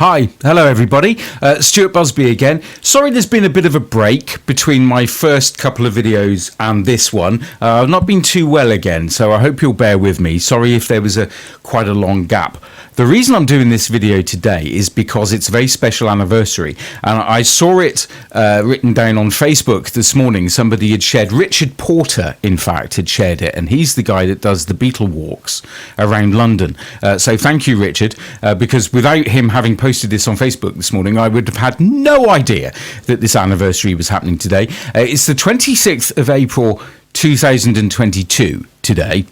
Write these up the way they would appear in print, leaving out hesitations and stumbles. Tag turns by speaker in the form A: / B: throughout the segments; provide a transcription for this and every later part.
A: Hi, hello everybody. Stuart Busby again. Sorry there's been a bit of a break between my first couple of videos and this one. I've not been too well again, so I hope you'll bear with me. Sorry if there was quite a long gap. The reason I'm doing this video today is because it's a very special anniversary, and I saw it written down on Facebook this morning. Somebody had shared, Richard Porter in fact had shared it, and he's the guy that does the Beatles walks around London. So thank you, Richard, because without him having posted this on Facebook this morning, I would have had no idea that this anniversary was happening today. It's the 26th of April 2022 today,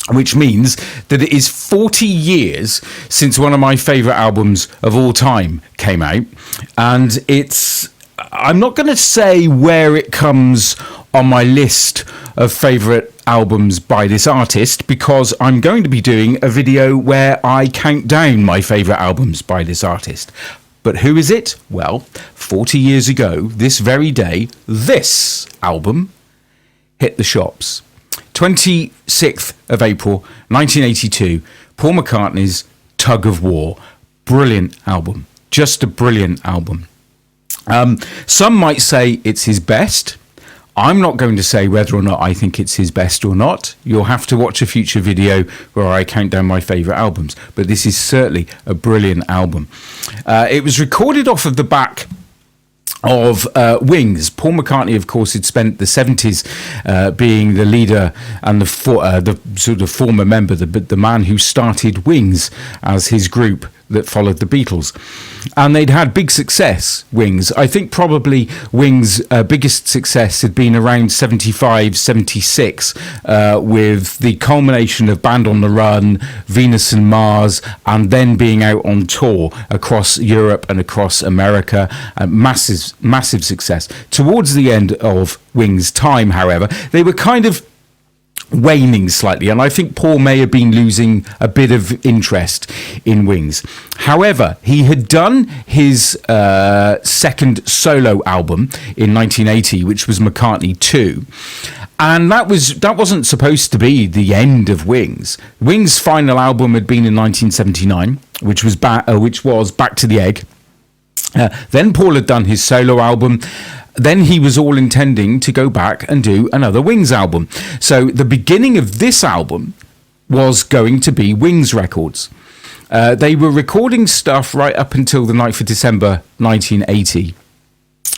A: which means that it is 40 years since one of my favourite albums of all time came out. And I'm not going to say where it comes on my list of favourite albums by this artist, because I'm going to be doing a video where I count down my favourite albums by this artist. But who is it? Well, 40 years ago, this very day, this album hit the shops. 26th of April 1982, Paul McCartney's Tug of War. Brilliant album. Just a brilliant album. Some might say it's his best. I'm not going to say whether or not I think it's his best or not. You'll have to watch a future video where I count down my favourite albums. But this is certainly a brilliant album. It was recorded off of the back of Wings. Paul McCartney, of course, had spent the 70s being the leader and the sort of former member, the man who started Wings as his group that followed the Beatles. And they'd had big success, Wings. I think probably Wings' biggest success had been around 75, 76, with the culmination of Band on the Run, Venus and Mars, and then being out on tour across Europe and across America. Massive success. Towards the end of Wings' time, however, they were kind of waning slightly, and I think Paul may have been losing a bit of interest in Wings. However, he had done his second solo album in 1980, which was McCartney 2. And that wasn't supposed to be the end of Wings. Wings' final album had been in 1979, which was Back to the Egg. Then Paul had done his solo album. Then he was all intending to go back and do another Wings album. So the beginning of this album was going to be Wings records. They were recording stuff right up until the night for December 1980.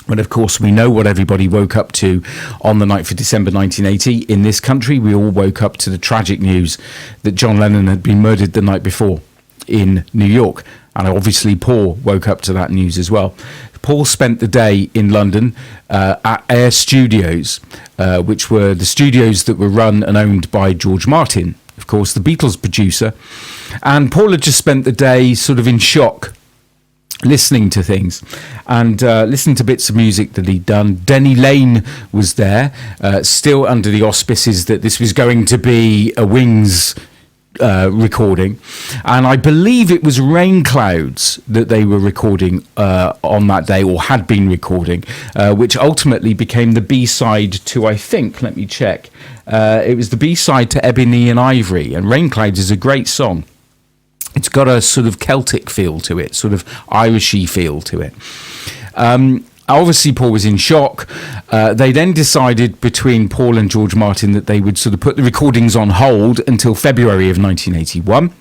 A: But of course, we know what everybody woke up to on the night for December 1980. In this country, we all woke up to the tragic news that John Lennon had been murdered the night before in New York. And obviously, Paul woke up to that news as well. Paul spent the day in London at Air Studios, which were the studios that were run and owned by George Martin, of course, the Beatles producer. And Paul had just spent the day sort of in shock, listening to things and listening to bits of music that he'd done. Denny Lane was there, still under the auspices that this was going to be a Wings recording, and I believe it was Rain Clouds that they were recording on that day, or had been recording, which ultimately became the B-side to, I think, let me check, it was the B-side to Ebony and Ivory. And Rain Clouds is a great song. It's got a sort of Celtic feel to it, sort of Irishy feel to it. Obviously, Paul was in shock. They then decided between Paul and George Martin that they would sort of put the recordings on hold until February of 1981,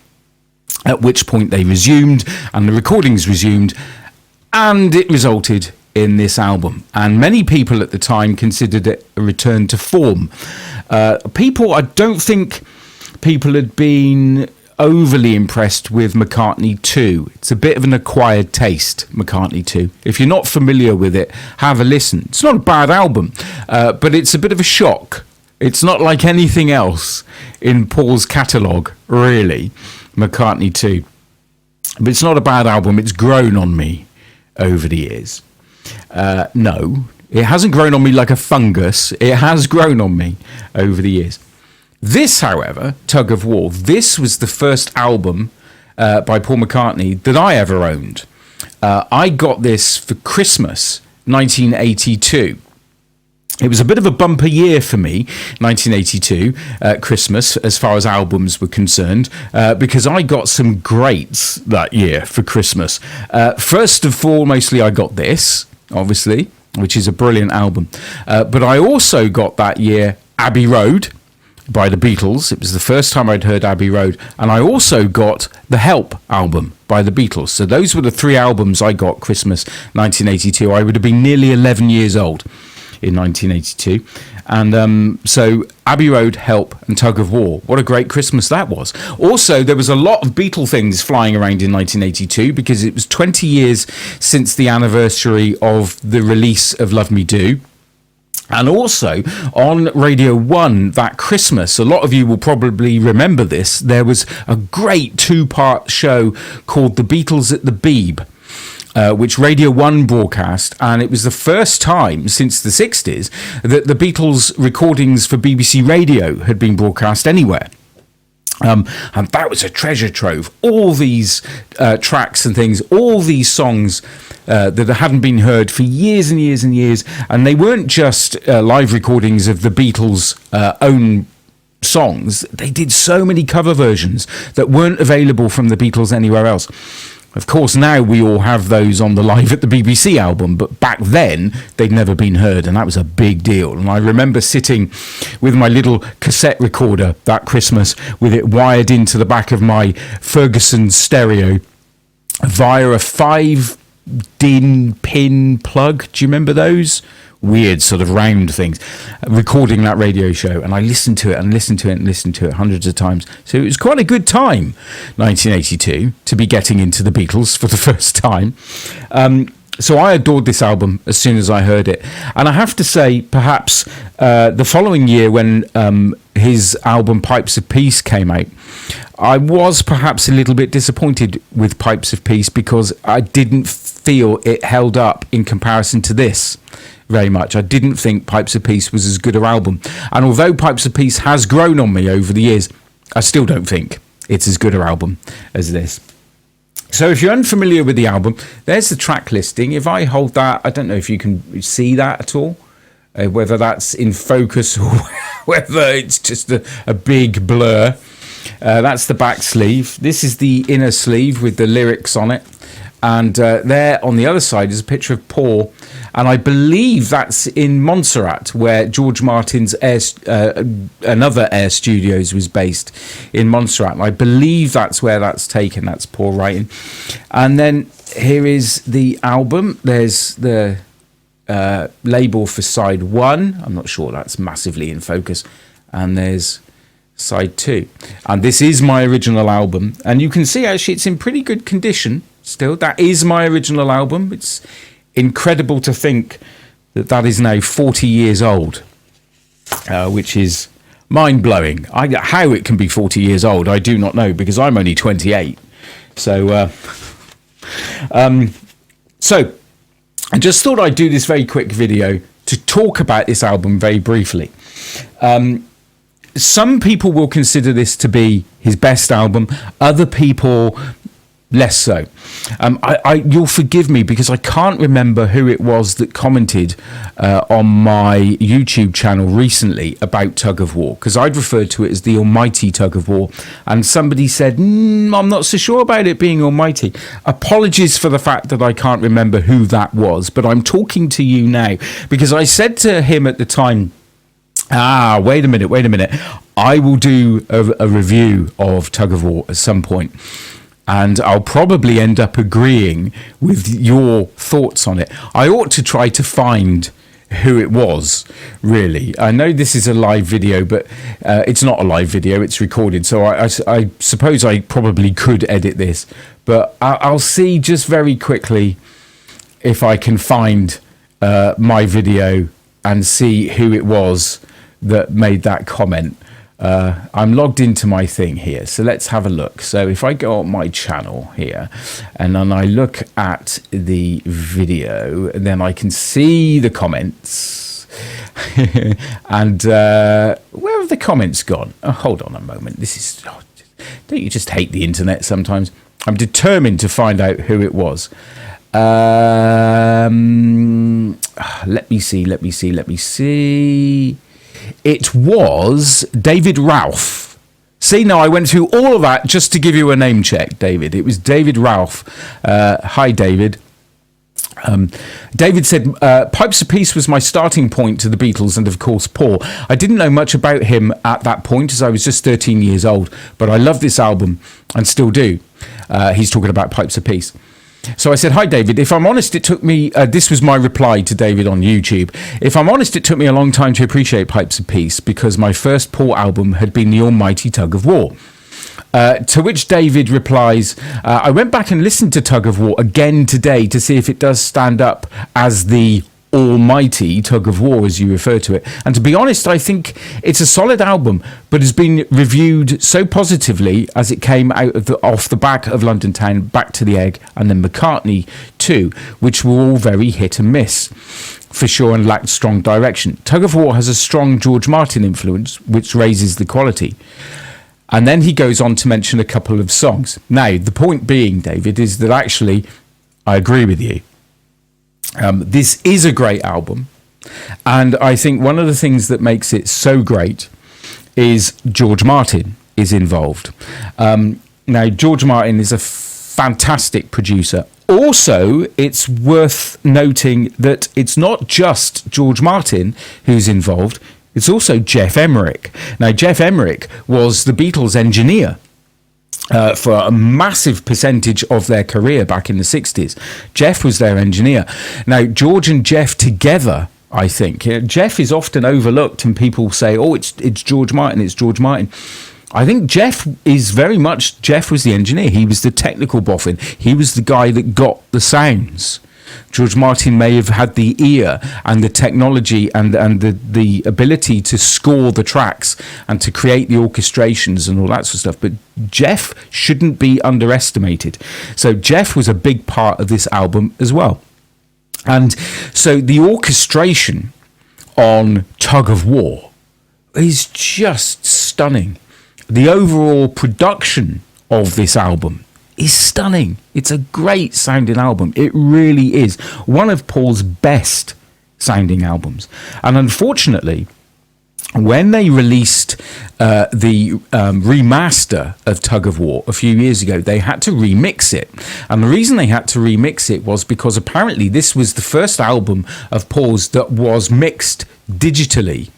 A: at which point they resumed, and the recordings resumed, and it resulted in this album. And many people at the time considered it a return to form. I don't think people had been overly impressed with McCartney 2. It's a bit of an acquired taste, McCartney 2. If you're not familiar with it, have a listen. It's not a bad album, but it's a bit of a shock. It's not like anything else in Paul's catalogue, really, McCartney 2. But it's not a bad album. It's grown on me over the years. No, it hasn't grown on me like a fungus. It has grown on me over the years. This, however, Tug of War, this was the first album by Paul McCartney that I ever owned. I got this for Christmas 1982. It was a bit of a bumper year for me, 1982, Christmas, as far as albums were concerned, because I got some greats that year for Christmas. First and foremostly, I got this, obviously, which is a brilliant album. But I also got that year Abbey Road by the Beatles. It was the first time I'd heard Abbey Road. And I also got the Help album by the Beatles. So those were the three albums I got Christmas 1982. I would have been nearly 11 years old in 1982. And so Abbey Road, Help and Tug of War. What a great Christmas that was. Also, there was a lot of Beatle things flying around in 1982 because it was 20 years since the anniversary of the release of Love Me Do. And also on Radio 1 that Christmas, a lot of you will probably remember this, there was a great two-part show called The Beatles at the Beeb, which Radio 1 broadcast, and it was the first time since the 60s that the Beatles recordings for BBC Radio had been broadcast anywhere. And that was a treasure trove. All these tracks and things, all these songs that hadn't been heard for years and years and years, and they weren't just live recordings of the Beatles' own songs. They did so many cover versions that weren't available from the Beatles anywhere else. Of course, now we all have those on the Live at the BBC album, but back then they'd never been heard, and that was a big deal. And I remember sitting with my little cassette recorder that Christmas with it wired into the back of my Ferguson stereo via a 5-DIN pin plug. Do you remember those? Weird sort of round things, recording that radio show, and I listened to it and listened to it and listened to it hundreds of times. So it was quite a good time, 1982, to be getting into the Beatles for the first time. So I adored this album as soon as I heard it. And I have to say, perhaps the following year when his album Pipes of Peace came out, I was perhaps a little bit disappointed with Pipes of Peace because I didn't feel it held up in comparison to this very much. I didn't think Pipes of Peace was as good an album. And although Pipes of Peace has grown on me over the years, I still don't think it's as good an album as this. So if you're unfamiliar with the album, there's the track listing. If I hold that, I don't know if you can see that at all, whether that's in focus or whether it's just a big blur. That's the back sleeve. This is the inner sleeve with the lyrics on it. And there on the other side is a picture of Paul. And I believe that's in Montserrat, where George Martin's another Air Studios was based in Montserrat. And I believe that's where that's taken. That's Paul writing. And then here is the album. There's the label for side 1. I'm not sure that's massively in focus. And there's side 2. And this is my original album. And you can see actually it's in pretty good condition still. That is my original album. It's incredible to think that that is now 40 years old, which is mind-blowing. How it can be 40 years old, I do not know, because I'm only 28. So I just thought I'd do this very quick video to talk about this album very briefly. Some people will consider this to be his best album. Other people less so. You'll forgive me because I can't remember who it was that commented on my YouTube channel recently about Tug of War, because I'd referred to it as the almighty Tug of War, and somebody said, I'm not so sure about it being almighty. Apologies for the fact that I can't remember who that was, but I'm talking to you now because I said to him at the time, wait a minute, I will do a review of Tug of War at some point. And I'll probably end up agreeing with your thoughts on it. I ought to try to find who it was, really. I know this is a live video, but it's not a live video, it's recorded. So I suppose I probably could edit this. But I'll see just very quickly if I can find my video and see who it was that made that comment. I'm logged into my thing here, so let's have a look. So if I go on my channel here and then I look at the video, then I can see the comments. And where have the comments gone? Oh, hold on a moment. Don't you just hate the internet sometimes? I'm determined to find out who it was. Let me see. It was David Ralph. See, now I went through all of that just to give you a name check, David. It was David Ralph. Hi, David. David said, Pipes of Peace was my starting point to the Beatles and, of course, Paul. I didn't know much about him at that point as I was just 13 years old, but I love this album and still do. He's talking about Pipes of Peace. So I said, hi, David. If I'm honest, it took me... this was my reply to David on YouTube. If I'm honest, it took me a long time to appreciate Pipes of Peace because my first Paul album had been the almighty Tug of War. To which David replies, I went back and listened to Tug of War again today to see if it does stand up as the almighty Tug of War, as you refer to it. And to be honest, I think it's a solid album, but has been reviewed so positively as it came out of off the back of London Town, Back to the Egg, and then McCartney too, which were all very hit and miss for sure and lacked strong direction. Tug of War has a strong George Martin influence, which raises the quality. And then he goes on to mention a couple of songs. Now, the point being, David, is that actually I agree with you. This is a great album. And I think one of the things that makes it so great is George Martin is involved. Now, George Martin is a fantastic producer. Also, it's worth noting that it's not just George Martin who's involved. It's also Geoff Emerick. Now, Geoff Emerick was the Beatles' engineer for a massive percentage of their career back in the 60s. Geoff was their engineer. Now, George and Geoff together, I think, Geoff is often overlooked and people say, oh, it's George Martin, it's George Martin. I think Geoff was the engineer. He was the technical boffin. He was the guy that got the sounds. George Martin may have had the ear and the technology and the ability to score the tracks and to create the orchestrations and all that sort of stuff, but Geoff shouldn't be underestimated. So Geoff was a big part of this album as well. And so the orchestration on Tug of War is just stunning. The overall production of this album is stunning. It's a great sounding album. It really is one of Paul's best sounding albums. And unfortunately, when they released the remaster of Tug of War a few years ago, they had to remix it. And the reason they had to remix it was because apparently this was the first album of Paul's that was mixed digitally,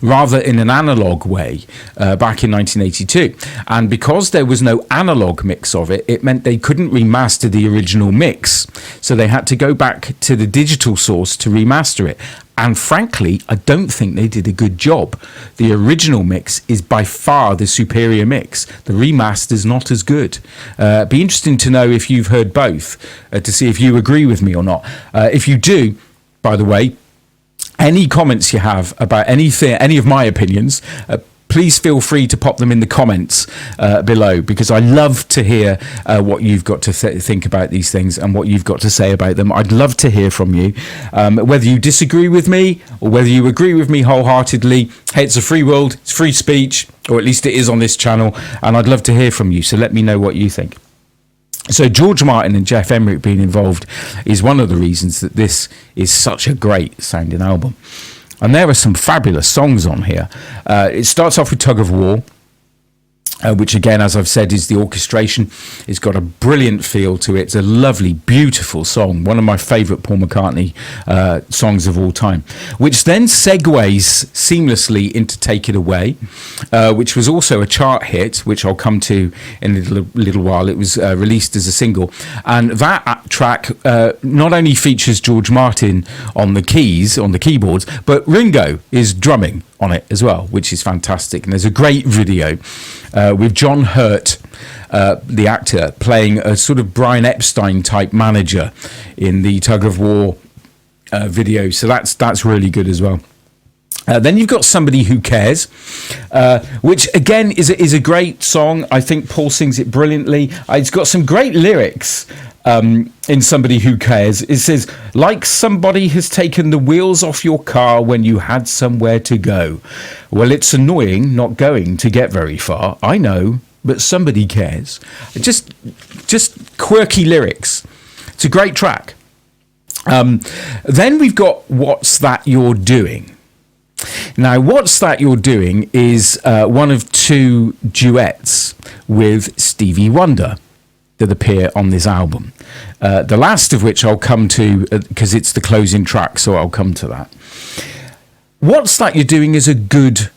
A: rather in an analog way, back in 1982. And because there was no analog mix of it, it meant they couldn't remaster the original mix. So they had to go back to the digital source to remaster it. And frankly, I don't think they did a good job. The original mix is by far the superior mix. The remaster's not as good. Be interesting to know if you've heard both, to see if you agree with me or not. If you do, by the way, any comments you have about anything, any of my opinions, please feel free to pop them in the comments below, because I love to hear what you've got to think about these things and what you've got to say about them. I'd love to hear from you, whether you disagree with me or whether you agree with me wholeheartedly. Hey, it's a free world, it's free speech, or at least it is on this channel, and I'd love to hear from you, so let me know what you think. So George Martin and Geoff Emerick being involved is one of the reasons that this is such a great sounding album. And there are some fabulous songs on here. It starts off with Tug of War, which again, as I've said, is the orchestration. It's got a brilliant feel to it. It's a lovely, beautiful song. One of my favourite Paul McCartney songs of all time, which then segues seamlessly into Take It Away, which was also a chart hit, which I'll come to in a little while. It was released as a single. And that track not only features George Martin on the keys, on the keyboards, but Ringo is drumming on it as well, which is fantastic. And there's a great video with John Hurt, the actor, playing a sort of Brian Epstein type manager in the Tug of War video. So that's really good as well. Then you've got Somebody Who Cares, which again is a great song. I think Paul sings it brilliantly. It's got some great lyrics. In Somebody Who Cares, it says, like somebody has taken the wheels off your car when you had somewhere to go. Well, it's annoying not going to get very far, I know, but somebody cares. Just quirky lyrics. It's a great track. Then we've got What's That You're Doing. Now, What's That You're Doing is one of two duets with Stevie Wonder that appear on this album. The last of which I'll come to because it's the closing track, so I'll come to that. What's That You're Doing is a good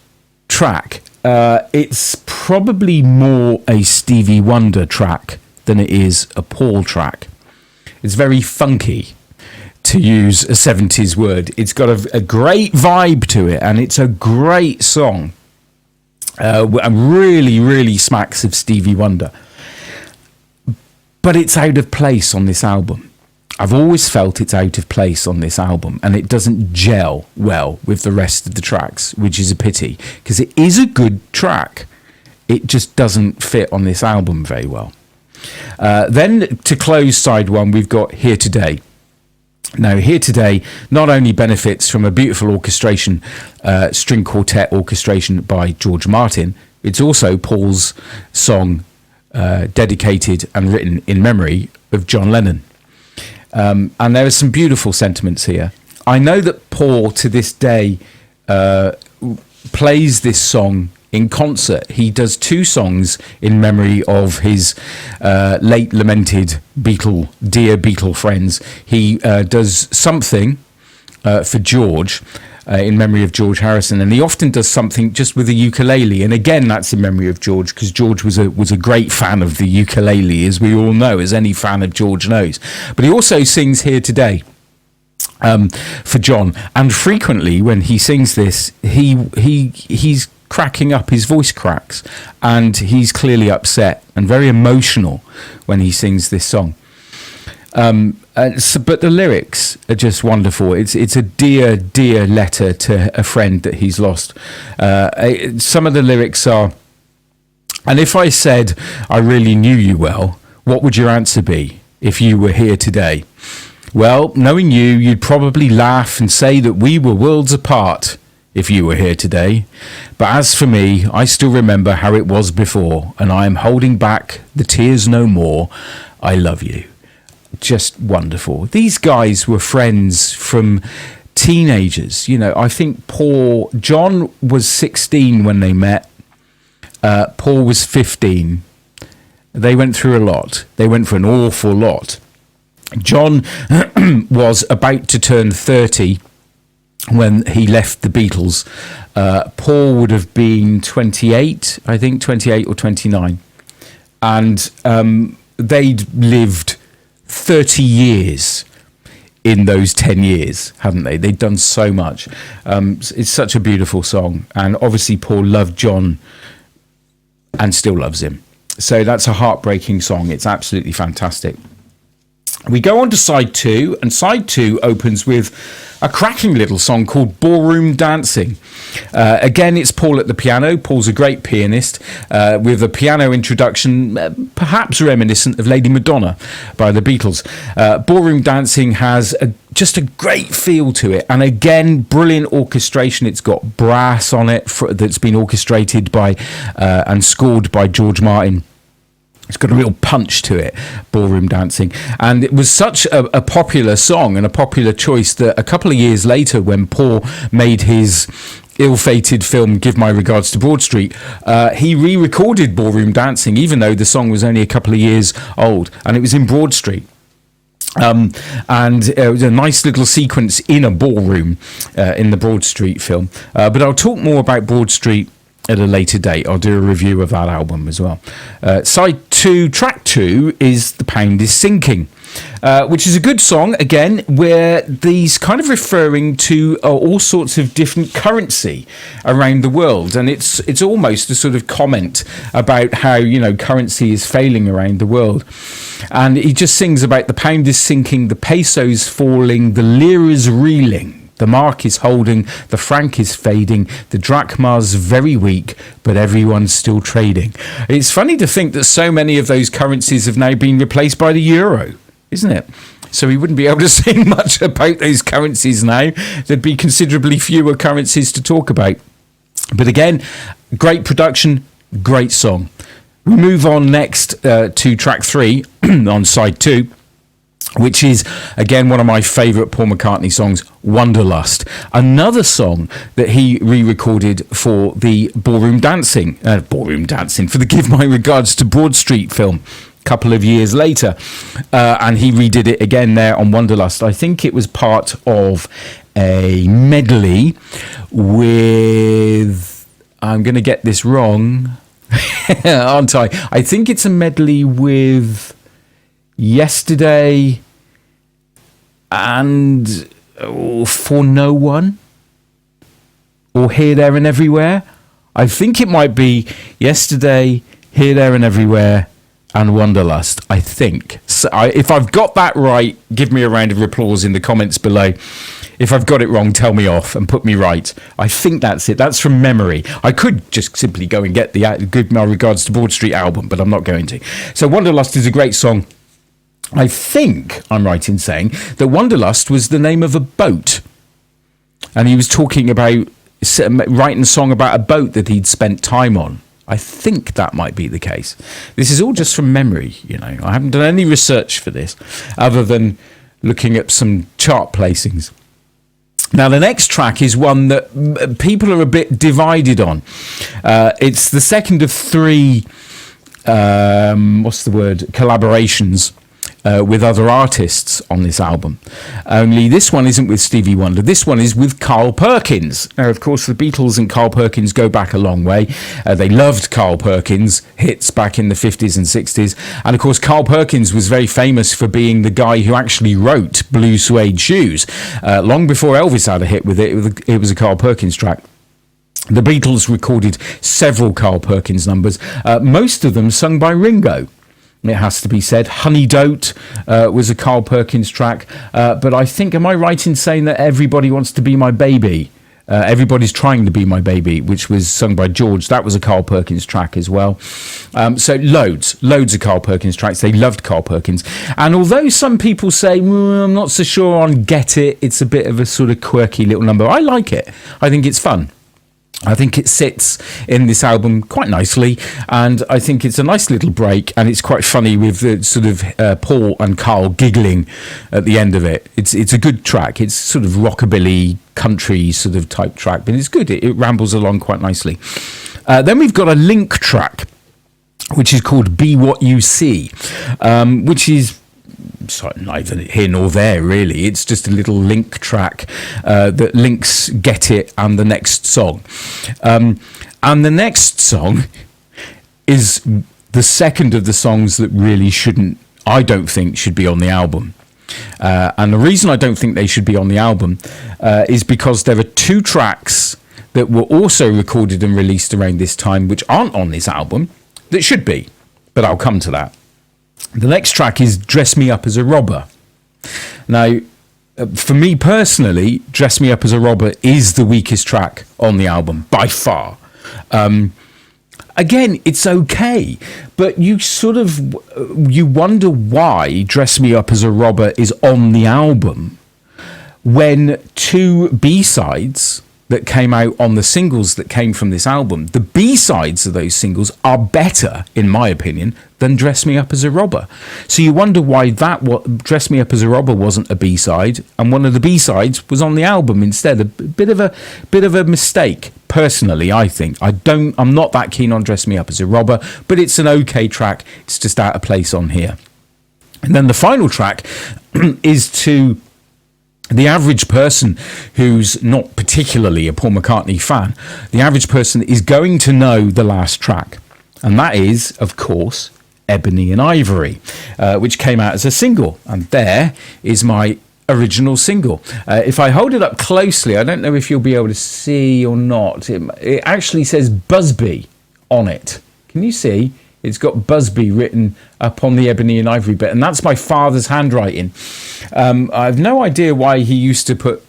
A: track. It's probably more a Stevie Wonder track than it is a Paul track. It's very funky, to use a 70s word. It's got a great vibe to it, and it's a great song. And really, really smacks of Stevie Wonder. But it's out of place on this album. I've always felt it's out of place on this album, and it doesn't gel well with the rest of the tracks, which is a pity, because it is a good track. It just doesn't fit on this album very well. Then to close side one, we've got Here Today. Now, Here Today not only benefits from a beautiful orchestration, string quartet orchestration by George Martin, it's also Paul's song dedicated and written in memory of John Lennon. And there are some beautiful sentiments here. I know that Paul, to this day, plays this song in concert. He does two songs in memory of his late lamented dear Beatle friends. He does something for George in memory of George Harrison, and he often does something just with a ukulele. And again, that's in memory of George, because George was a great fan of the ukulele, as we all know, as any fan of George knows. But he also sings Here Today for John, and frequently when he sings this, he's cracking up, his voice cracks, and he's clearly upset and very emotional when he sings this song. But the lyrics are just wonderful. It's a dear, dear letter to a friend that he's lost. Some of the lyrics are, and if I said I really knew you well, what would your answer be if you were here today? Well, knowing you, you'd probably laugh and say that we were worlds apart if you were here today. But as for me, I still remember how it was before, and I am holding back the tears no more. I love you. Just wonderful. These guys were friends from teenagers. You know, I think John was 16 when they met. Paul was 15. They went through a lot. They went for an awful lot. John was about to turn 30 when he left the Beatles. Paul would have been 28, I think, 28 or 29. And they'd lived 30 years in those 10 years, hadn't they? They'd done so much. It's such a beautiful song. And obviously Paul loved John and still loves him. So that's a heartbreaking song. It's absolutely fantastic. We go on to side two, and side two opens with a cracking little song called Ballroom Dancing. Again, it's Paul at the piano. Paul's a great pianist with a piano introduction, perhaps reminiscent of Lady Madonna by the Beatles. Ballroom Dancing has just a great feel to it, and again, brilliant orchestration. It's got brass on it that's been orchestrated by and scored by George Martin. It's got a real punch to it, Ballroom Dancing. And it was such a popular song and a popular choice that a couple of years later, when Paul made his ill-fated film Give My Regards to Broad Street, he re-recorded Ballroom Dancing, even though the song was only a couple of years old, and it was in Broad Street. And it was a nice little sequence in a ballroom in the Broad Street film. But I'll talk more about Broad Street at a later date. I'll do a review of that album as well. Side two, track two, is The Pound is Sinking, which is a good song, again, where these kind of referring to all sorts of different currency around the world. And it's almost a sort of comment about how, you know, currency is failing around the world. And he just sings about the pound is sinking, the peso's falling, the lira's reeling. The mark is holding, the franc is fading, the drachma's very weak, but everyone's still trading. It's funny to think that so many of those currencies have now been replaced by the euro, isn't it? So we wouldn't be able to sing much about those currencies now. There'd be considerably fewer currencies to talk about. But again, great production, great song. We move on next to track three on side two. which is, again, one of my favourite Paul McCartney songs, Wanderlust. Another song that he re-recorded for the for the Give My Regards to Broad Street film a couple of years later. And he redid it again there on Wanderlust. I think it was part of a medley with, I'm going to get this wrong, aren't I? I think it's a medley with Yesterday and For No One, or Here, There and Everywhere. I think it might be Yesterday, Here, There and Everywhere and Wanderlust, I think. So if I've got that right, give me a round of applause in the comments below. If I've got it wrong, tell me off and put me right. I think that's it. That's from memory. I could just simply go and get the Give My Regards to Broad Street album, but I'm not going to. So Wanderlust is a great song. I think I'm right in saying that Wanderlust was the name of a boat. And he was talking about writing a song about a boat that he'd spent time on. I think that might be the case. This is all just from memory, you know. I haven't done any research for this other than looking at some chart placings. Now, the next track is one that people are a bit divided on. It's the second of three, collaborations with other artists on this album. Only this one isn't with Stevie Wonder. This one is with Carl Perkins. Now, of course, the Beatles and Carl Perkins go back a long way. They loved Carl Perkins hits back in the 50s and 60s. And, of course, Carl Perkins was very famous for being the guy who actually wrote Blue Suede Shoes. Long before Elvis had a hit with it, it was a Carl Perkins track. The Beatles recorded several Carl Perkins numbers, most of them sung by Ringo. It has to be said. Honey Dote was a Carl Perkins track. But I think, am I right in saying that Everybody Wants to Be My Baby? Everybody's Trying to Be My Baby, which was sung by George. That was a Carl Perkins track as well. So loads of Carl Perkins tracks. They loved Carl Perkins. And although some people say, I'm not so sure on Get It, it's a bit of a sort of quirky little number, I like it. I think it's fun. I think it sits in this album quite nicely, and I think it's a nice little break, and it's quite funny with the sort of Paul and Carl giggling at the end of it. It's a good track. It's sort of rockabilly, country sort of type track, but it's good. It rambles along quite nicely. Then we've got a link track, which is called Be What You See, which is neither here nor there, really. It's just a little link track that links Get It and the next song. And the next song is the second of the songs that really I don't think should be on the album. And the reason I don't think they should be on the album is because there are two tracks that were also recorded and released around this time which aren't on this album that should be, but I'll come to that. The next track is Dress Me Up as a Robber. Now, for me personally, Dress Me Up as a Robber is the weakest track on the album, by far. Again, it's okay, but you wonder why Dress Me Up as a Robber is on the album when two B-sides that came out on the singles that came from this album, the B-sides of those singles are better, in my opinion, than Dress Me Up as a Robber. So you wonder why Dress Me Up as a Robber wasn't a B-side, and one of the B-sides was on the album instead. A bit of a mistake, personally, I think. I'm not that keen on Dress Me Up as a Robber, but it's an okay track. It's just out of place on here. And then the final track is to the average person who's not particularly a Paul McCartney fan. The average person is going to know the last track, and that is, of course, Ebony and Ivory, which came out as a single, and there is my original single. If I hold it up closely, I don't know if you'll be able to see or not, it actually says Busby on it. Can you see? It's got Busby written up on the Ebony and Ivory bit, and that's my father's handwriting. I have no idea why he used to put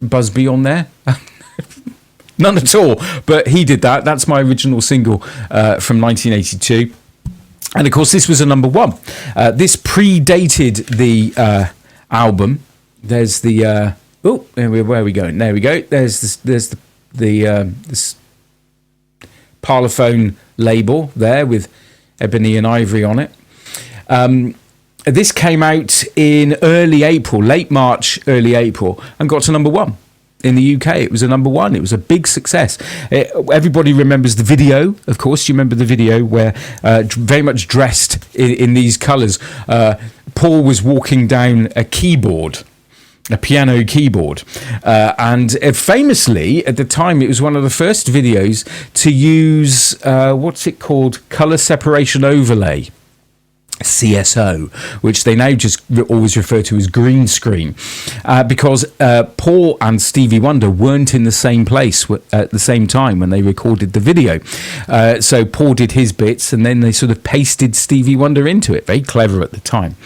A: Busby on there. None at all, but he did that. That's my original single from 1982. And, of course, this was a number one. This predated the album. There's the... where are we going? There we go. There's the Parlophone label there with Ebony and Ivory on it. this came out in early April, late March, early April, and got to number one in the UK. It was a number one. It was a big success. Everybody remembers the video, of course. You remember the video where very much dressed in these colours, Paul was walking down a keyboard, a piano keyboard, and famously at the time it was one of the first videos to use what's it called, colour separation overlay, CSO, which they now just always refer to as green screen, because Paul and Stevie Wonder weren't in the same place at the same time when they recorded the video. So Paul did his bits and then they sort of pasted Stevie Wonder into it. Very clever at the time.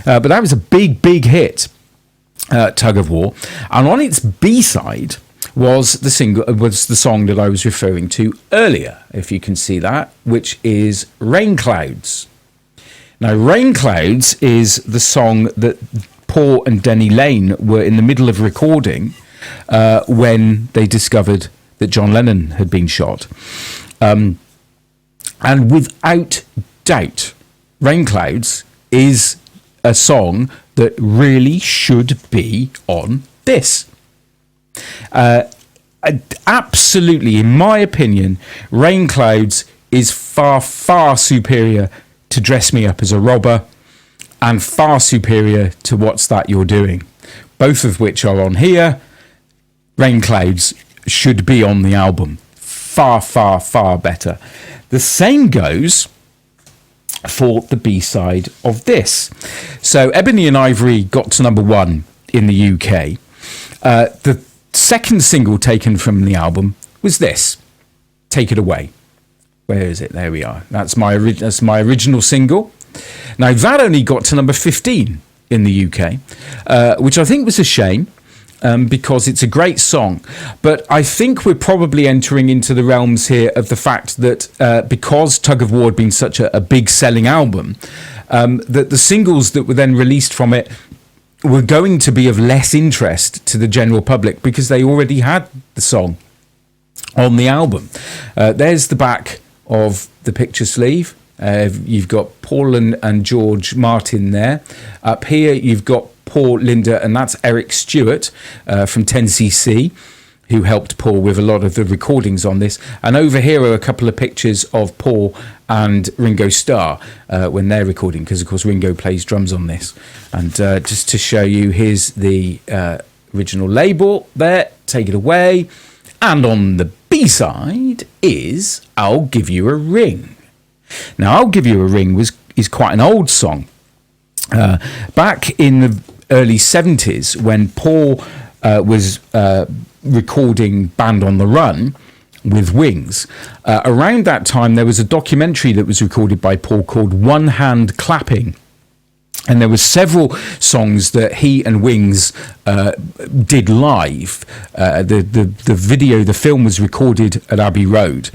A: But that was a big hit, Tug of War. And on its B-side was the song that I was referring to earlier, if you can see that, which is Rain Clouds. Now, Rain Clouds is the song that Paul and Denny Lane were in the middle of recording when they discovered that John Lennon had been shot. And without doubt, Rain Clouds is a song that really should be on this. Absolutely, in my opinion, Rain Clouds is far superior to Dress Me Up as a Robber, and far superior to What's That You're Doing, both of which are on here. Rain Clouds should be on the album. Far better. The same goes for the B-side of this. So Ebony and Ivory got to number one in the UK. The second single taken from the album was this, Take It Away. Where is it? There we are. That's my original single. Now, that only got to number 15 in the UK, which I think was a shame, because it's a great song. But I think we're probably entering into the realms here of the fact that because Tug of War had been such a big selling album, that the singles that were then released from it were going to be of less interest to the general public because they already had the song on the album. There's the back of the picture sleeve. You've got Paul and George Martin there. Up here you've got Paul, Linda, and that's Eric Stewart from 10cc, who helped Paul with a lot of the recordings on this. And over here are a couple of pictures of Paul and Ringo Starr when they're recording, because of course Ringo plays drums on this. And just to show you, here's the original label there, Take It Away. And on the B-side is I'll Give You a Ring. Now, I'll Give You a Ring is quite an old song. Back in the early 70s, when Paul was recording Band on the Run with Wings, around that time there was a documentary that was recorded by Paul called One Hand Clapping. And there were several songs that he and Wings did live. The film was recorded at Abbey Road.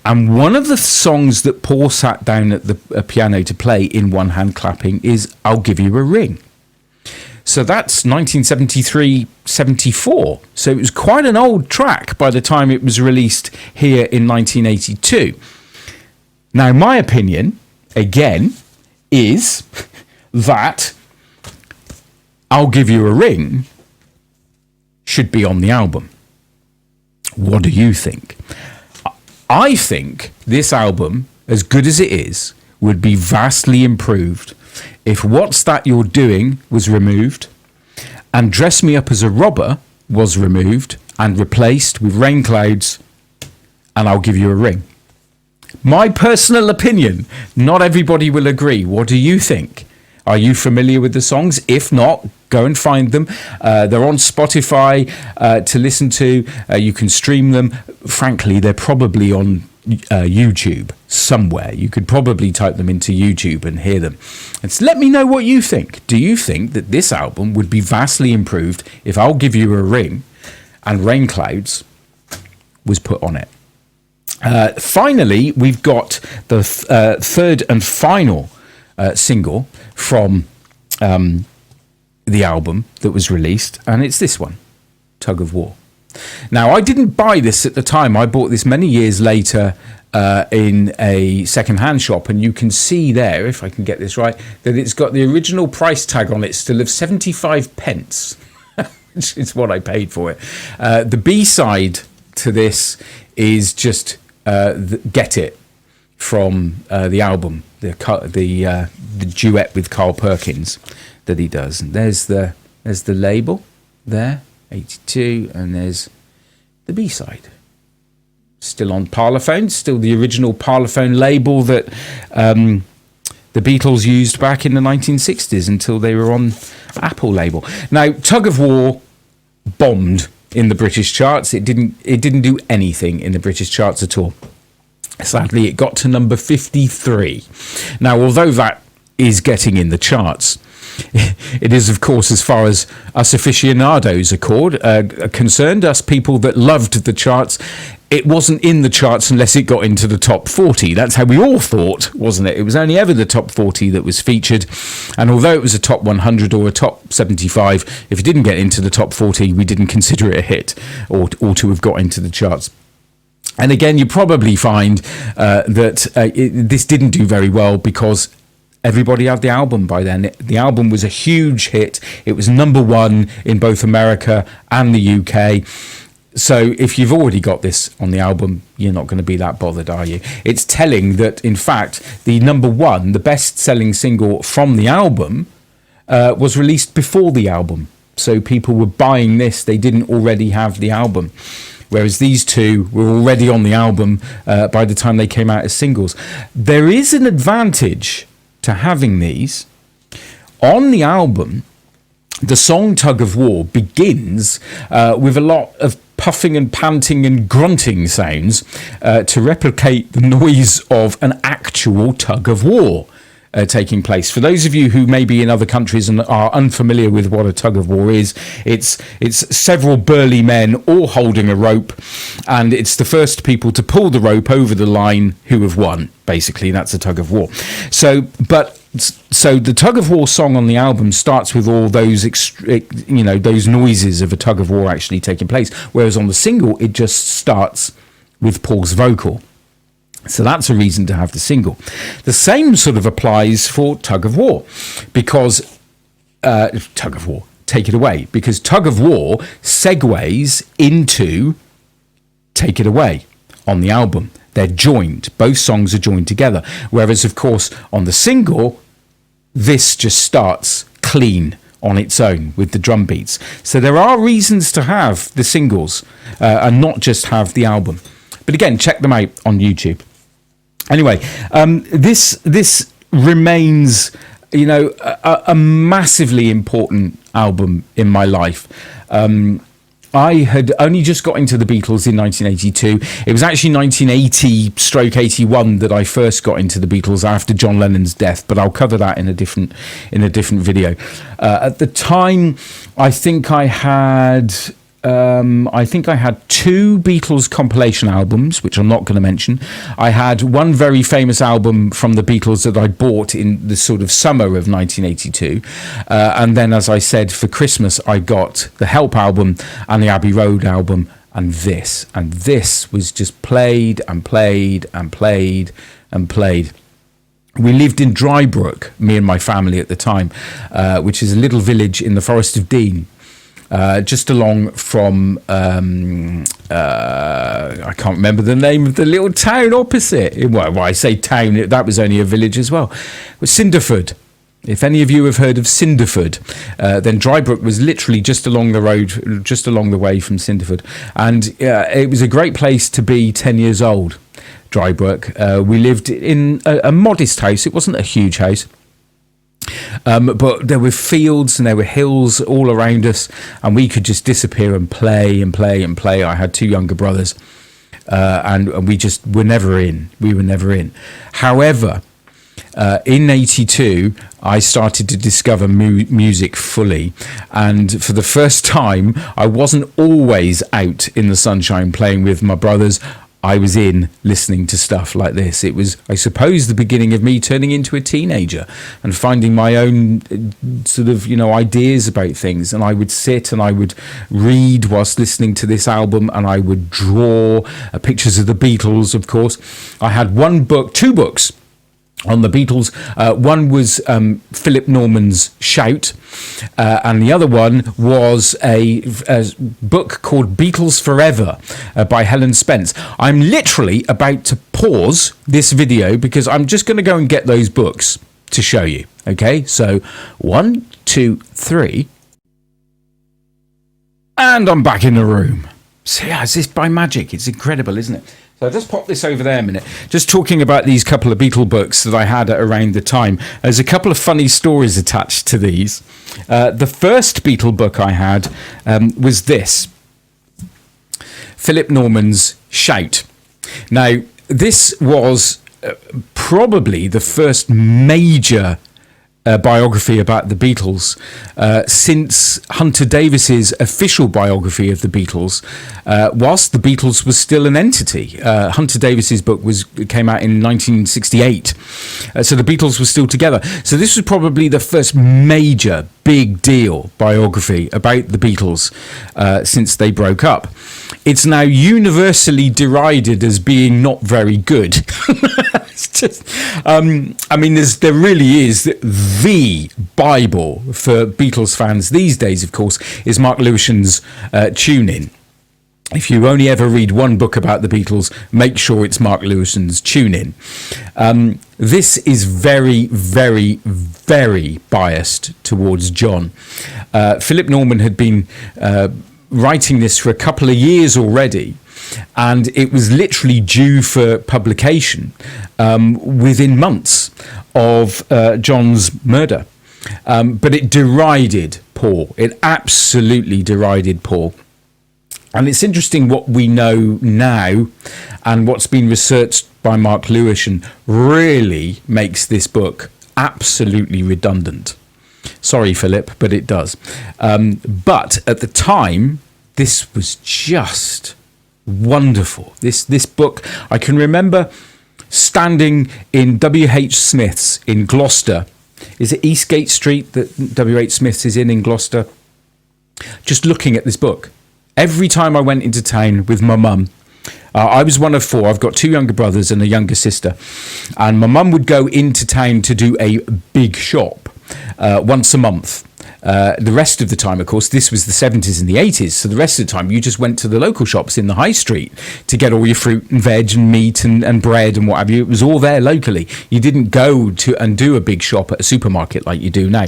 A: And one of the songs that Paul sat down at the piano to play in One Hand Clapping is I'll Give You a Ring. So that's 1973-74. So it was quite an old track by the time it was released here in 1982. Now, my opinion, again, is that I'll Give You a Ring should be on the album. What do you think? I think this album, as good as it is, would be vastly improved if What's That You're Doing was removed and Dress Me Up as a Robber was removed and replaced with Rain Clouds and I'll Give You a Ring. My personal opinion, not everybody will agree. What do you think? Are you familiar with the songs? If not, go and find them. They're on Spotify to listen to. You can stream them. Frankly, they're probably on YouTube somewhere. You could probably type them into YouTube and hear them. And so let me know what you think. Do you think that this album would be vastly improved if I'll Give You a Ring and Rain Clouds was put on it? Finally, we've got the third and final single from the album that was released, and it's this one, Tug of War. Now, I didn't buy this at the time. I bought this many years later in a second-hand shop, and you can see there, if I can get this right, that it's got the original price tag on it still of 75 pence, which is what I paid for it. The B-side to this is just Get It from the album, the duet with Carl Perkins that he does. And there's the label there, 82, and there's the B-side. Still on Parlophone, still the original Parlophone label that the Beatles used back in the 1960s until they were on Apple label. Now, Tug of War bombed in the British charts. It didn't do anything in the British charts at all. Sadly, it got to number 53. Now, although that is getting in the charts, it is, of course, as far as us aficionados are concerned, us people that loved the charts, it wasn't in the charts unless it got into the top 40. That's how we all thought, wasn't it? It was only ever the top 40 that was featured. And although it was a top 100 or a top 75, if it didn't get into the top 40, we didn't consider it a hit or to have got into the charts. And again, you probably find that this didn't do very well because everybody had the album by then. The album was a huge hit. It was number one in both America and the UK. So if you've already got this on the album, you're not going to be that bothered, are you? It's telling that, in fact, the number one, the best-selling single from the album, was released before the album. So people were buying this. They didn't already have the album. Whereas these two were already on the album by the time they came out as singles. There is an advantage to having these. On the album, the song Tug of War begins with a lot of puffing and panting and grunting sounds to replicate the noise of an actual tug of war taking place. For those of you who may be in other countries and are unfamiliar with what a tug of war is, it's several burly men all holding a rope, and it's the first people to pull the rope over the line who have won. Basically, that's a tug of war. So the Tug of War song on the album starts with all those, those noises of a tug of war actually taking place, whereas on the single it just starts with Paul's vocal. So that's a reason to have the single. The same sort of applies for Tug of War, because Tug of War, Take It Away, because Tug of War segues into Take It Away on the album. They're joined. Both songs are joined together. Whereas, of course, on the single, this just starts clean on its own with the drum beats. So there are reasons to have the singles and not just have the album. But again, check them out on YouTube. Anyway, this remains, a massively important album in my life. I had only just got into the Beatles in 1982. It was actually 1980/81 that I first got into the Beatles after John Lennon's death, but I'll cover that in a different video. At the time, I think I had two Beatles compilation albums, which I'm not going to mention. I had one very famous album from the Beatles that I bought in the sort of summer of 1982. And then, as I said, for Christmas, I got the Help album and the Abbey Road album and this. And this was just played and played and played and played. We lived in Drybrook, me and my family at the time, which is a little village in the Forest of Dean. Just along from, I can't remember the name of the little town opposite. Well, I say town, that was only a village as well. It was Cinderford. If any of you have heard of Cinderford, then Drybrook was literally just along the road, just along the way from Cinderford. And it was a great place to be 10 years old, Drybrook. We lived in a modest house. It wasn't a huge house. But there were fields and there were hills all around us, and we could just disappear and play and play and play. I had two younger brothers, and we just were never in. We were never in. However, in 82, I started to discover music fully, and for the first time, I wasn't always out in the sunshine playing with my brothers. I was in listening to stuff like this. It was, I suppose, the beginning of me turning into a teenager and finding my own sort of, ideas about things. And I would sit and I would read whilst listening to this album, and I would draw pictures of the Beatles, of course. I had two books on the Beatles. One was Philip Norman's Shout, and the other one was a book called Beatles Forever by Helen Spence. I'm literally about to pause this video because I'm just going to go and get those books to show you. Okay, so 1, 2, 3, and I'm back in the room. So yeah, it's just by magic. It's incredible, isn't it? So I'll just pop this over there a minute. Just talking about these couple of Beatle books that I had around the time. There's a couple of funny stories attached to these. The first Beatle book I had was this. Philip Norman's Shout. Now, this was probably the first major biography about the Beatles since Hunter Davis's official biography of the Beatles, whilst the Beatles was still an entity. Hunter Davis's book came out in 1968, so the Beatles were still together. So this was probably the first major big deal biography about the Beatles since they broke up. It's now universally derided as being not very good. It's just, there really is the Bible for Beatles fans these days, of course, is Mark Lewisham's Tune In. If you only ever read one book about the Beatles, make sure it's Mark Lewisham's Tune In. This is very, very, very biased towards John. Philip Norman had been writing this for a couple of years already, and it was literally due for publication within months of John's murder. But it derided Paul. It absolutely derided Paul. And it's interesting what we know now and what's been researched by Mark Lewisham really makes this book absolutely redundant. Sorry, Philip, but it does. But at the time, this was just wonderful. This book, I can remember standing in W.H. Smith's in Gloucester. Is it Eastgate Street that W.H. Smith's is in Gloucester? Just looking at this book. Every time I went into town with my mum, I was one of four. I've got two younger brothers and a younger sister. And my mum would go into town to do a big shop once a month. The rest of the time, of course, this was the 70s and the 80s. So the rest of the time, you just went to the local shops in the high street to get all your fruit and veg and meat and bread and what have you. It was all there locally. You didn't go to and do a big shop at a supermarket like you do now.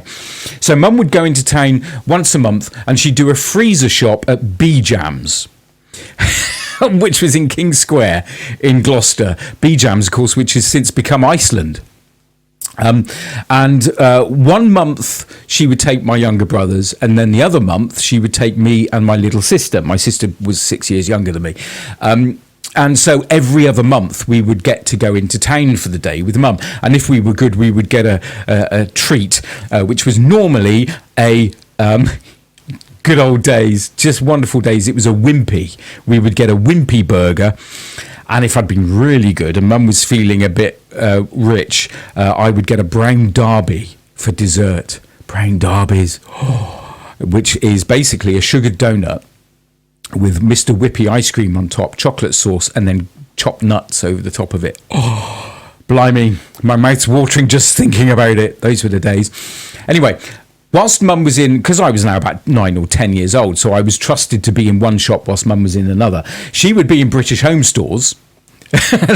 A: So Mum would go into town once a month and she'd do a freezer shop at B-Jams. Which was in King Square in Gloucester. B-Jams, of course, which has since become Iceland. And 1 month she would take my younger brothers, and then the other month she would take me and my little sister. My sister was 6 years younger than me. And so every other month we would get to go into town for the day with Mum. And if we were good, we would get a treat, which was normally a... good old days, just wonderful days. It was a Wimpy. We would get a Wimpy burger. And if I'd been really good and Mum was feeling a bit rich, I would get a brown derby for dessert. Brown derbies, which is basically a sugared donut with Mr. Whippy ice cream on top, chocolate sauce, and then chopped nuts over the top of it. Oh, blimey, my mouth's watering just thinking about it. Those were the days. Anyway, whilst Mum was in, because I was now about 9 or 10 years old, so I was trusted to be in one shop whilst Mum was in another. She would be in British Home Stores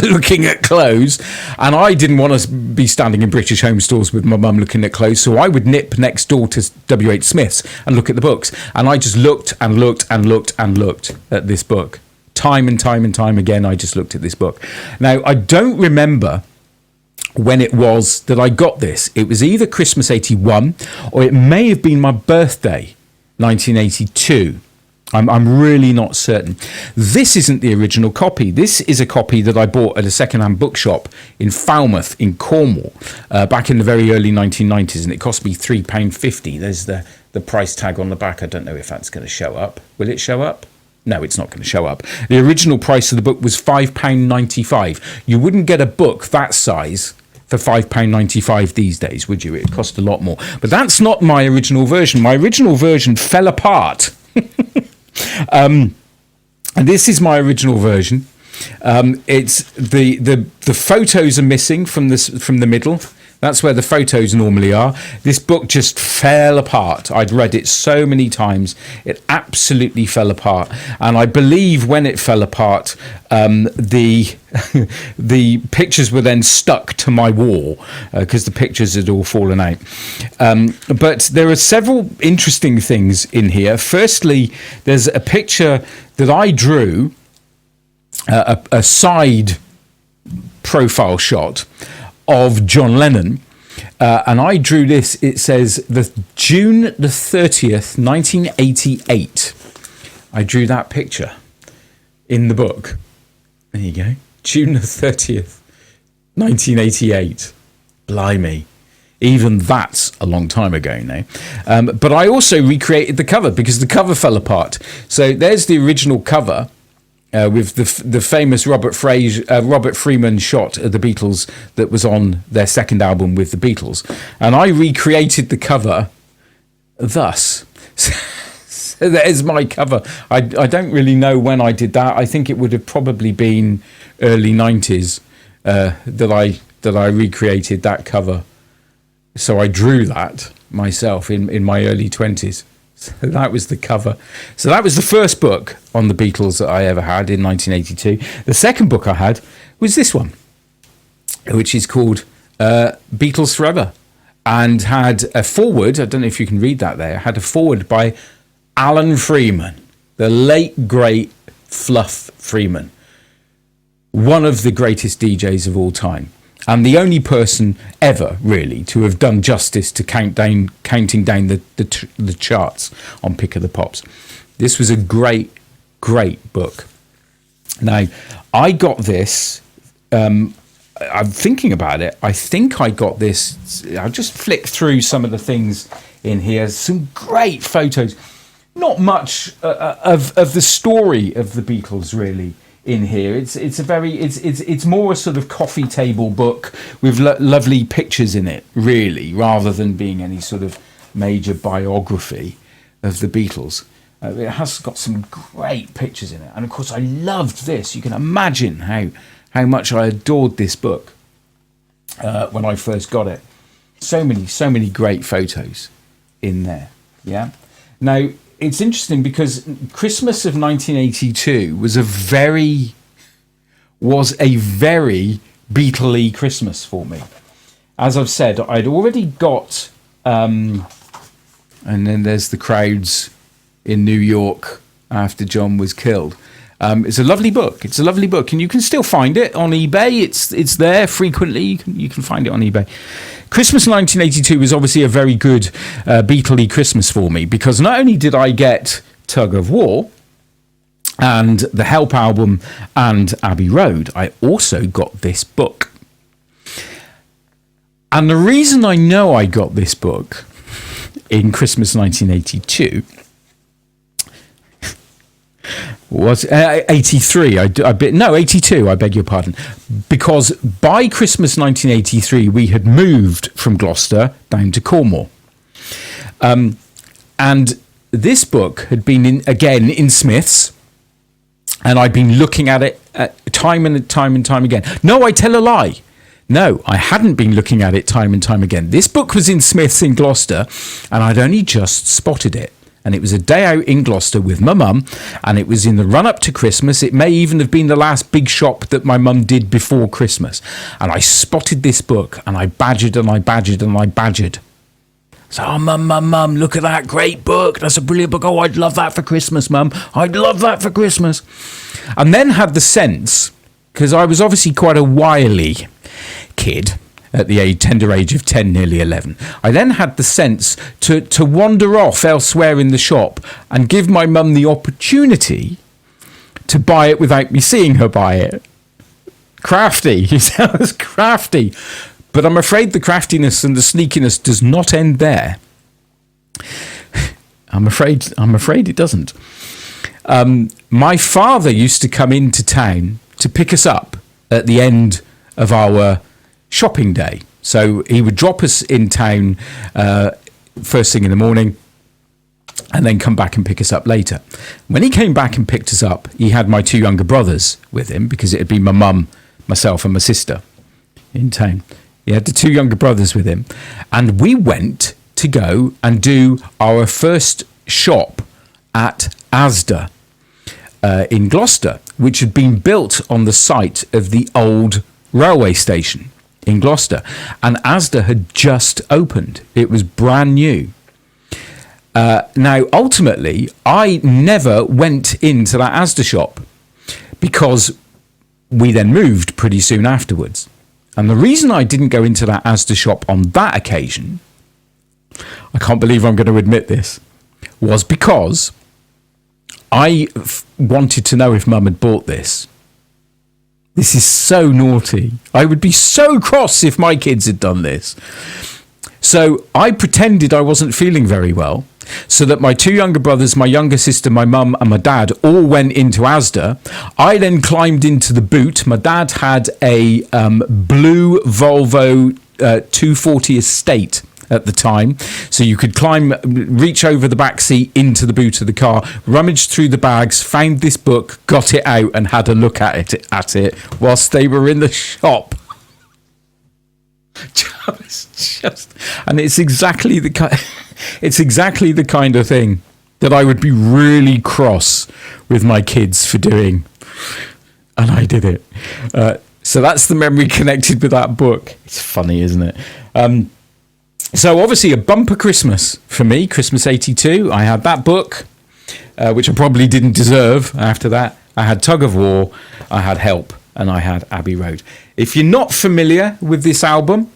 A: looking at clothes, and I didn't want to be standing in British Home Stores with my mum looking at clothes, so I would nip next door to W.H. Smith's and look at the books. And I just looked and looked and looked and looked at this book. Time and time and time again, I just looked at this book. Now, I don't remember when it was that I got this. It was either Christmas 81 or it may have been my birthday, 1982. I'm really not certain. This isn't the original copy. This is a copy that I bought at a second-hand bookshop in Falmouth in Cornwall back in the very early 1990s, and it cost me £3.50. There's the price tag on the back. I don't know if that's going to show up. Will it show up? No, it's not going to show up. The original price of the book was £5.95. You wouldn't get a book that size for £5.95 these days, would you? It cost a lot more. But that's not my original version. My original version fell apart. And this is my original version. It's the photos are missing from the middle. That's where the photos normally are. This book just fell apart. I'd read it so many times. It absolutely fell apart. And I believe when it fell apart, the pictures were then stuck to my wall because the pictures had all fallen out. But there are several interesting things in here. Firstly, there's a picture that I drew, a side profile shot of John Lennon, and I drew this. It says the June the 30th 1988. I drew that picture in the book. There you go, June the 30th 1988. Blimey, even that's a long time ago now. But I also recreated the cover because the cover fell apart. So there's the original cover, with the famous Robert Freeman shot of the Beatles that was on their second album with the Beatles. And I recreated the cover thus. So there's my cover. I don't really know when I did that. I think it would have probably been early 90s that I recreated that cover. So I drew that myself in my early 20s. So that was the cover. So that was the first book on the Beatles that I ever had in 1982. The second book I had was this one, which is called Beatles Forever, and had a foreword. I don't know if you can read that there. Had a foreword by Alan Freeman, the late, great Fluff Freeman, one of the greatest DJs of all time. And the only person ever, really, to have done justice to counting down the charts on Pick of the Pops. This was a great, great book. Now, I got this. I'm thinking about it. I think I got this. I'll just flick through some of the things in here. Some great photos. Not much of the story of the Beatles, really, in here. It's more a sort of coffee table book with lovely pictures in it, really, rather than being any sort of major biography of the Beatles. It has got some great pictures in it, and of course I loved this. You can imagine how much I adored this book when I first got it. So many great photos in there. Yeah. Now, it's interesting because Christmas of 1982 was a very Beatle-y Christmas for me. As I've said, I'd already got, and then there's the crowds in New York after John was killed. It's a lovely book. It's a lovely book, and you can still find it on eBay. It's there frequently. You can find it on eBay. Christmas 1982 was obviously a very good Beatle-y Christmas for me, because not only did I get Tug of War and the Help album and Abbey Road, I also got this book. And the reason I know I got this book in Christmas 1982 was 83. 82. I beg your pardon, because by Christmas 1983 we had moved from Gloucester down to Cornwall, and this book had been in Smith's, and I'd been looking at it time and time again. No, I tell a lie. No, I hadn't been looking at it time and time again. This book was in Smith's in Gloucester, and I'd only just spotted it. And it was a day out in Gloucester with my mum, and it was in the run-up to Christmas. It may even have been the last big shop that my mum did before Christmas. And I spotted this book, and I badgered and I badgered and I badgered. So, oh, mum, look at that great book. That's a brilliant book. Oh, I'd love that for Christmas, mum. I'd love that for Christmas. And then had the sense, because I was obviously quite a wily kid, at the tender age of 10, nearly 11. I then had the sense to wander off elsewhere in the shop and give my mum the opportunity to buy it without me seeing her buy it. Crafty. You sound crafty. But I'm afraid the craftiness and the sneakiness does not end there. I'm afraid it doesn't. my father used to come into town to pick us up at the end of our shopping day. So he would drop us in town first thing in the morning and then come back and pick us up later. When he came back and picked us up, he had my two younger brothers with him because it had been my mum, myself and my sister in town. He had the two younger brothers with him. And we went to go and do our first shop at Asda in Gloucester, which had been built on the site of the old railway station in Gloucester. And Asda had just opened. It was brand new. Now, ultimately, I never went into that Asda shop because we then moved pretty soon afterwards. And the reason I didn't go into that Asda shop on that occasion, I can't believe I'm going to admit this, was because I wanted to know if Mum had bought this. This is so naughty. I would be so cross if my kids had done this. So I pretended I wasn't feeling very well, so that my two younger brothers, my younger sister, my mum and my dad all went into Asda. I then climbed into the boot. My dad had a blue Volvo 240 Estate at the time, so you could reach over the back seat into the boot of the car, rummaged through the bags, found this book, got it out and had a look at it whilst they were in the shop. And it's exactly the kind of thing that I would be really cross with my kids for doing, and I did it. So that's the memory connected with that book. It's funny, isn't it? So obviously a bumper Christmas for me, Christmas 82. I had that book, which I probably didn't deserve after that. I had Tug of War, I had Help, and I had Abbey Road. If you're not familiar with this album,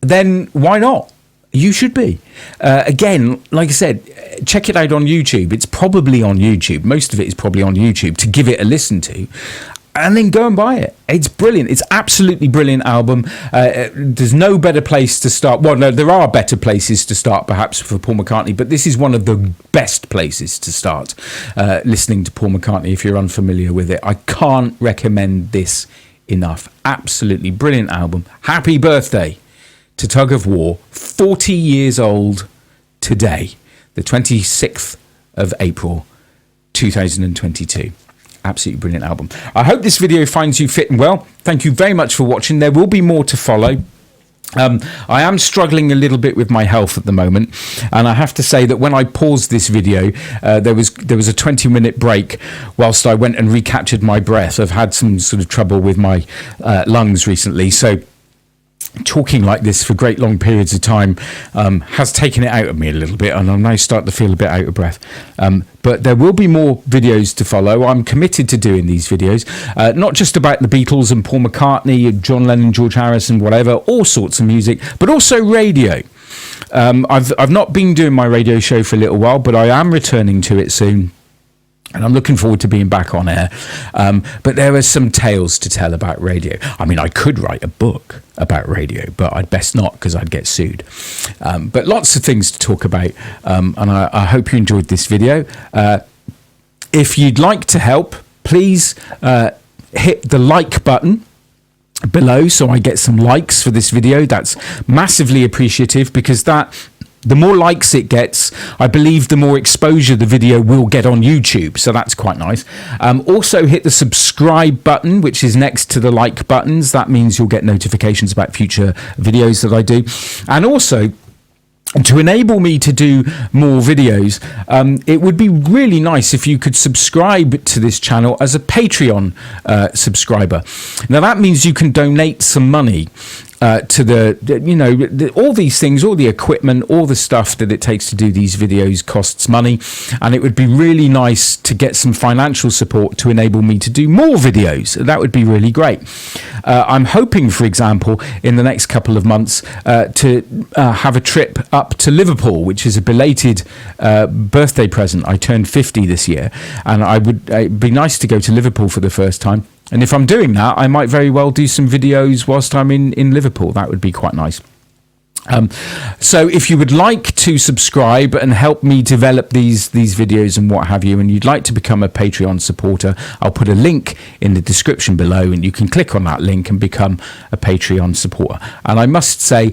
A: then why not? You should be. Again, like I said, check it out on YouTube. It's probably on YouTube. Most of it is probably on YouTube to give it a listen to. And then go and buy it. It's brilliant. It's absolutely brilliant album. There's no better place to start. Well, no, there are better places to start perhaps for Paul McCartney, but this is one of the best places to start listening to Paul McCartney if you're unfamiliar with it. I can't recommend this enough. Absolutely brilliant album. Happy birthday to Tug of War, 40 years old today, the 26th of April 2022. Absolutely brilliant album. I hope this video finds you fit and well. Thank you very much for watching. There will be more to follow. I am struggling a little bit with my health at the moment, and I have to say that when I paused this video, there was a 20-minute break whilst I went and recaptured my breath. I've had some sort of trouble with my lungs recently, so talking like this for great long periods of time has taken it out of me a little bit, and I'm now starting to feel a bit out of breath. But there will be more videos to follow. I'm committed to doing these videos, not just about the Beatles and Paul McCartney, John Lennon, George Harrison, whatever, all sorts of music, but also radio. I've not been doing my radio show for a little while, but I am returning to it soon. And I'm looking forward to being back on air. But there are some tales to tell about radio. I mean, I could write a book about radio, but I'd best not because I'd get sued. But lots of things to talk about. And I hope you enjoyed this video. If you'd like to help, please hit the like button below so I get some likes for this video. That's massively appreciative because the more likes it gets, I believe the more exposure the video will get on YouTube. So that's quite nice. Also hit the subscribe button, which is next to the like buttons. That means you'll get notifications about future videos that I do. And also, to enable me to do more videos, it would be really nice if you could subscribe to this channel as a Patreon subscriber. Now that means you can donate some money to all these things, all the equipment, all the stuff that it takes to do these videos costs money, and it would be really nice to get some financial support to enable me to do more videos. That would be really great. I'm hoping, for example, in the next couple of months to have a trip up to Liverpool, which is a belated birthday present. I turned 50 this year, and it'd be nice to go to Liverpool for the first time. And if I'm doing that, I might very well do some videos whilst I'm in Liverpool. That would be quite nice. So if you would like to subscribe and help me develop these videos and what have you, and you'd like to become a Patreon supporter, I'll put a link in the description below, and you can click on that link and become a Patreon supporter. And I must say,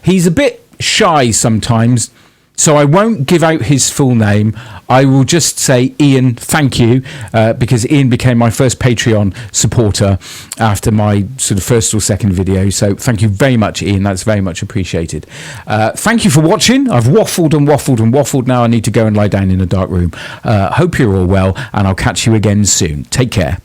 A: he's a bit shy sometimes, so I won't give out his full name. I will just say, Ian, thank you, because Ian became my first Patreon supporter after my sort of first or second video. So thank you very much, Ian. That's very much appreciated. Thank you for watching. I've waffled and waffled and waffled. Now I need to go and lie down in a dark room. Hope you're all well, and I'll catch you again soon. Take care.